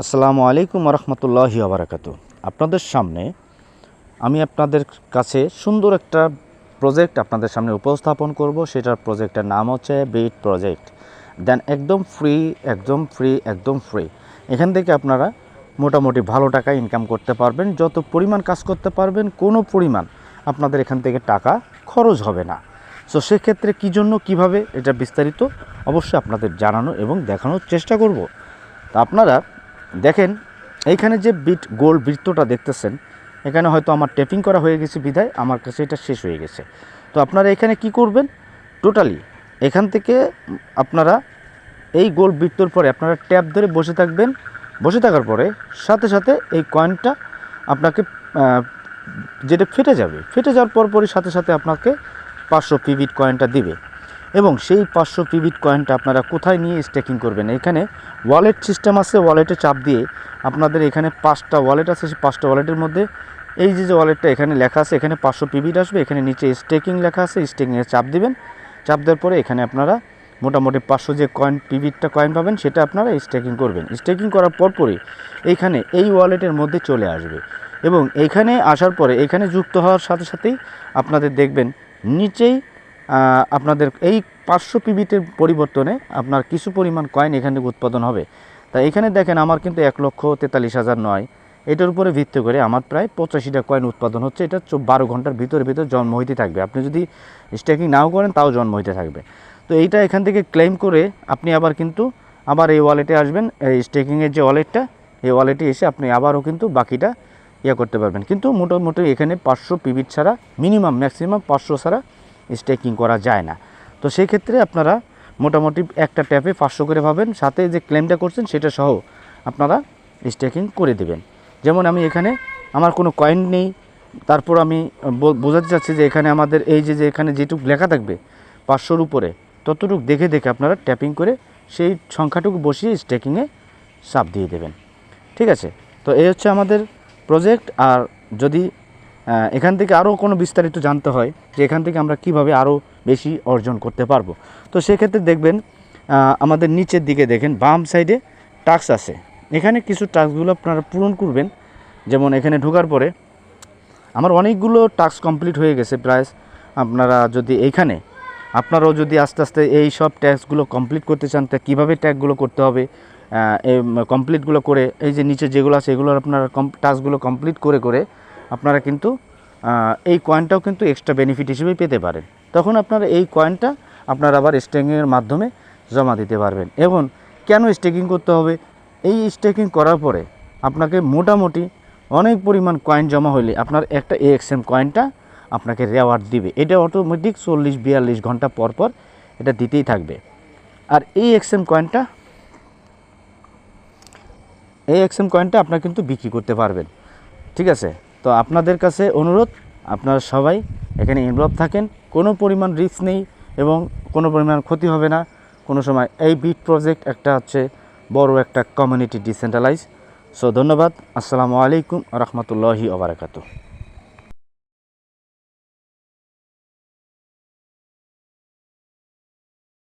আসসালামু আলাইকুম রহমতুল্লাহি ওবারাকাতু। আপনাদের সামনে আমি আপনাদের কাছে সুন্দর একটা প্রজেক্ট আপনাদের সামনে উপস্থাপন করব। সেটার প্রজেক্টের নাম হচ্ছে বিট প্রজেক্ট। দেন একদম ফ্রি, একদম ফ্রি, একদম ফ্রি। এখান থেকে আপনারা মোটামুটি ভালো টাকা ইনকাম করতে পারবেন। যত পরিমাণ কাজ করতে পারবেন, কোনো পরিমাণ আপনাদের এখান থেকে টাকা খরচ হবে না। সো সেক্ষেত্রে কী জন্য, কীভাবে, এটা বিস্তারিত অবশ্যই আপনাদের জানানো এবং দেখানোর চেষ্টা করব। তা আপনারা দেখেন, এইখানে যে গোল বৃত্তটা দেখতেছেন, এখানে হয়তো আমার ট্যাপিং করা হয়ে গেছে বিধায় আমার কাছে এটা শেষ হয়ে গেছে। তো আপনারা এখানে কি করবেন, টোটালি এখান থেকে আপনারা এই গোল বৃত্তর পরে আপনারা ট্যাপ ধরে বসে থাকবেন। বসে থাকার পরে সাথে সাথে এই কয়েনটা আপনাকে যেটা ফেটে যাওয়ার পরপরই সাথে সাথে আপনাকে 500 পিবিট কয়েনটা দিবে। এবং সেই 500 পিবিট কয়েনটা আপনারা কোথায় নিয়ে স্টেকিং করবেন, এখানে ওয়ালেট সিস্টেম আছে। ওয়ালেটে চাপ দিয়ে আপনাদের এখানে 5টা ওয়ালেট আছে। সেই 5টা ওয়ালেটের মধ্যে এই যে ওয়ালেটটা এখানে লেখা আছে, এখানে 500 পিবিট আসবে। এখানে নিচে স্টেকিং লেখা আছে, স্টেকিংয়ে চাপ দিবেন। চাপ দেওয়ার পরে এখানে আপনারা মোটামুটি 500 যে পিবিটটা কয়েন পাবেন সেটা আপনারা স্টেকিং করবেন। স্টেকিং করার পরপরই এইখানে এই ওয়ালেটের মধ্যে চলে আসবে। এবং এইখানে আসার পরে এখানে যুক্ত হওয়ার সাথে সাথেই আপনাদের দেখবেন নিচেই আপনাদের এই 500 পিবিটের পরিবর্তনে আপনার কিছু পরিমাণ কয়েন এখান থেকে উৎপাদন হবে। তা এখানে দেখেন আমার কিন্তু 1,43,000 নয়, এটার উপরে ভিত্তি করে আমার প্রায় 85টা কয়েন উৎপাদন হচ্ছে। এটা 12 ঘন্টার ভিতরে জন্ম হইতে থাকবে। আপনি যদি স্টেকিং নাও করেন তাও জন্ম হইতে থাকবে। তো এইটা এখান থেকে ক্লেম করে আপনি আবার এই ওয়ালেটে আসবেন। এই স্টেকিংয়ের যে ওয়ালেটটা, এই ওয়ালেটে এসে আপনি আবারও কিন্তু বাকিটা করতে পারবেন। কিন্তু মোটামুটি এখানে 500 পিবিট ছাড়া, ম্যাক্সিমাম 500 ছাড়া স্টেকিং করা যায় না। তো সেই ক্ষেত্রে আপনারা মোটামুটি একটা ট্যাপে 500 করে পাবেন, সাথে যে ক্লেমটা করছেন সেটা সহ আপনারা স্টেকিং করে দেবেন। যেমন আমি এখানে আমার কোনো কয়েন নেই, তারপর আমি বোঝাতে চাচ্ছি যে এখানে আমাদের এই যে এখানে যেটুকু লেখা থাকবে 500-র উপরে, ততটুকু দেখে আপনারা ট্যাপিং করে সেই সংখ্যাটুকু বসিয়ে স্টেকিংয়ে চাপ দিয়ে দেবেন। ঠিক আছে? তো এই হচ্ছে আমাদের প্রজেক্ট। আর যদি এখান থেকে আরও কোনো বিস্তারিত জানতে হয় যে এখান থেকে আমরা কিভাবে আরও বেশি অর্জন করতে পারবো, তো সেক্ষেত্রে দেখবেন আমাদের নিচের দিকে দেখেন বাম সাইডে টাস্ক আছে। এখানে কিছু টাস্কগুলো আপনারা পূরণ করবেন। যেমন এখানে ঢোকার পরে আমার অনেকগুলো টাস্ক কমপ্লিট হয়ে গেছে প্রায়। আপনারাও যদি আস্তে আস্তে এই সব ট্যাক্সগুলো কমপ্লিট করতে চান, তা কীভাবে ট্যাগগুলো করতে হবে, এই কমপ্লিটগুলো করে এই যে নিচে যেগুলো আছে এগুলো আপনারা টাস্কগুলো কমপ্লিট করে আপনারা কিন্তু এই কয়েনটাও কিন্তু এক্সট্রা বেনিফিট হিসেবে পেতে পারেন। তখন আপনারা এই কয়েনটা আপনারা আবার স্টেকিংয়ের মাধ্যমে জমা দিতে পারবেন। এবং কেন স্টেকিং করতে হবে, এই স্টেকিং করার পরে আপনাকে মোটামুটি অনেক পরিমাণ কয়েন জমা হলে আপনার একটা AXM কয়েনটা আপনাকে রেওয়ার্ড দিবে। এটা অটোমেটিক 40-42 ঘন্টা পর পর এটা দিতেই থাকবে। আর এই AXM কয়েনটা আপনারা কিন্তু বিক্রি করতে পারবেন। ঠিক আছে? তো আপনাদের কাছে অনুরোধ, আপনারা সবাই এখানে ইনভলভ থাকেন। কোনো পরিমাণ রিস্ক নেই এবং কোনো পরিমাণ ক্ষতি হবে না কোনো সময়। এই বিট প্রজেক্ট একটা হচ্ছে বড় একটা কমিউনিটি ডিসেন্ট্রালাইজ। সো ধন্যবাদ। আসসালামু আলাইকুম রহমতুল্লাহি ওবারাকাতুহু।